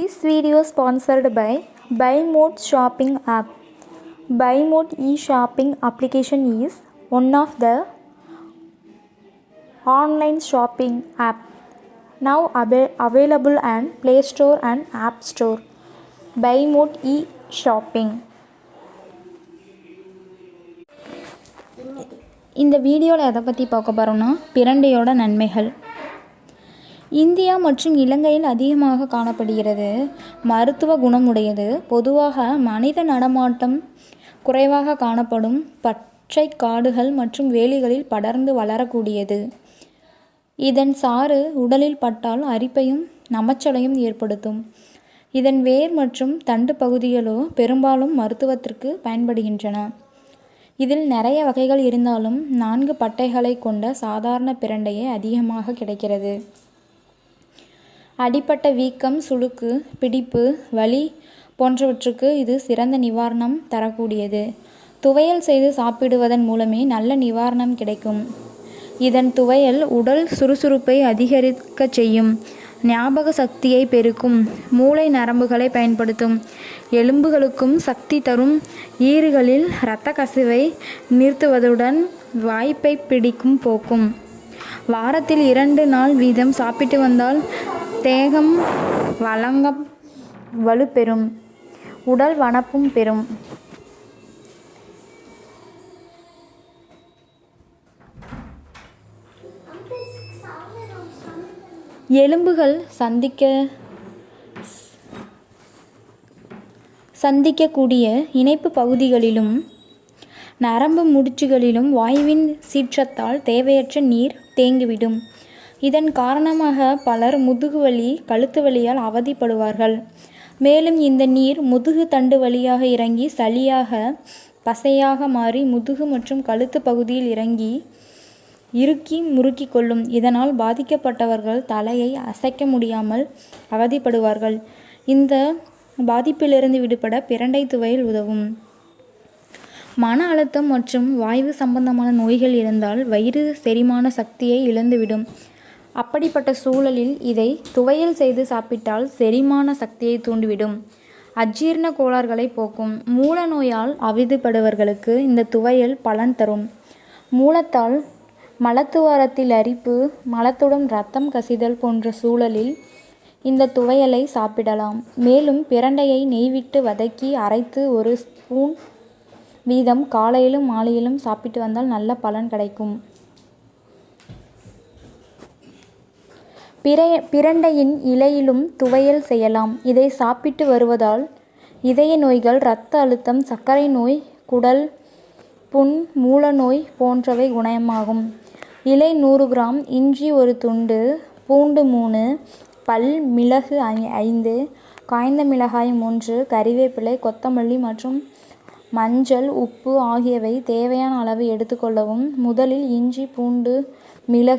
This video sponsored by BuyMode shopping app. BuyMode e-shopping application is one of the online shopping app now available on Play Store and App Store. BuyMode e-shopping. இந்த வீடியோவில் எதை பற்றி பார்க்க போகிறோம்னா பிரண்டையோட நன்மைகள். India மற்றும் இலங்கையில் அதிகமாக காணப்படுகிறது. மருத்துவ குணமுடையது. பொதுவாக மனித நடமாட்டம் குறைவாக காணப்படும் பச்சை காடுகள் மற்றும் வேலிகளில் படர்ந்து வளரக்கூடியது. இதன் சாறு உடலில் பட்டால் அரிப்பையும் நமச்சலையும் ஏற்படுத்தும். இதன் வேர் மற்றும் தண்டு பகுதிகளோ பெரும்பாலும் மருத்துவத்திற்கு பயன்படுகின்றன. இதில் நிறைய வகைகள் இருந்தாலும் 4 பட்டைகளை கொண்ட சாதாரண பிரண்டையே அதிகமாக கிடைக்கிறது. அடிபட்ட வீக்கம், சுளுக்கு, பிடிப்பு, வலி போன்றவற்றுக்கு இது சிறந்த நிவாரணம் தரக்கூடியது. துவையல் செய்து சாப்பிடுவதன் மூலமே நல்ல நிவாரணம் கிடைக்கும். இதன் துவையல் உடல் சுறுசுறுப்பை அதிகரிக்க செய்யும், ஞாபக சக்தியை பெருக்கும், மூளை நரம்புகளை பயன்படுத்தும், எலும்புகளுக்கும் சக்தி தரும், ஈறுகளில் இரத்த கசிவை நிறுத்துவதுடன் வாய்ப்பை பிடிக்கும் போக்கும். வாரத்தில் 2 நாள் வீதம் சாப்பிட்டு வந்தால் தேகம் வலுப்பெறும், உடல் வனப்பும் பெறும். எலும்புகள் சந்திக்கக்கூடிய இணைப்பு பகுதிகளிலும் நரம்பு முடிச்சுகளிலும் வாயுவின் சீற்றத்தால் தேவையற்ற நீர் தேங்கிவிடும். இதன் காரணமாக பலர் முதுகுவலி, கழுத்து வலியால் அவதிப்படுவார்கள். மேலும் இந்த நீர் முதுகு தண்டு வழியாக இறங்கி சளியாக, பசையாக மாறி முதுகு மற்றும் கழுத்து பகுதியில் இறுக்கி முறுக்கி கொள்ளும். இதனால் பாதிக்கப்பட்டவர்கள் தலையை அசைக்க முடியாமல் அவதிப்படுவார்கள். இந்த பாதிப்பிலிருந்து விடுபட பிரண்டை துவையல் உதவும். மன அழுத்தம் மற்றும் வாய்வு சம்பந்தமான நோய்கள் இருந்தால் வயிறு செரிமான சக்தியை இழந்துவிடும். அப்படிப்பட்ட சூழலில் இதை துவையல் செய்து சாப்பிட்டால் செரிமான சக்தியை தூண்டிவிடும், அஜீரண கோளாறுகளை போக்கும். மூல நோயால் அவதிப்படுபவர்களுக்கு இந்த துவையல் பலன் தரும். மூலத்தால் மலத்துவாரத்தில் அரிப்பு, மலத்துடன் இரத்தம் கசிதல் போன்ற சூழலில் இந்த துவையலை சாப்பிடலாம். மேலும் பிரண்டையை நெய்விட்டு வதக்கி அரைத்து 1 ஸ்பூன் வீதம் காலையிலும் மாலையிலும் சாப்பிட்டு வந்தால் நல்ல பலன் கிடைக்கும். பிரண்டையின் இலையிலும் துவையல் செய்யலாம். இதை சாப்பிட்டு வருவதால் இதய நோய்கள், இரத்த அழுத்தம், சர்க்கரை நோய், குடல் புண், மூல நோய் போன்றவை குணமாகும். இலை 100 கிராம், இஞ்சி 1 துண்டு, பூண்டு 3 பல், மிளகு 5, காய்ந்த மிளகாய் 3, கறிவேப்பிலை, கொத்தமல்லி மற்றும் மஞ்சள், உப்பு ஆகியவை தேவையான அளவு எடுத்துக்கொள்ளவும். முதலில் இஞ்சி, பூண்டு, மிளகு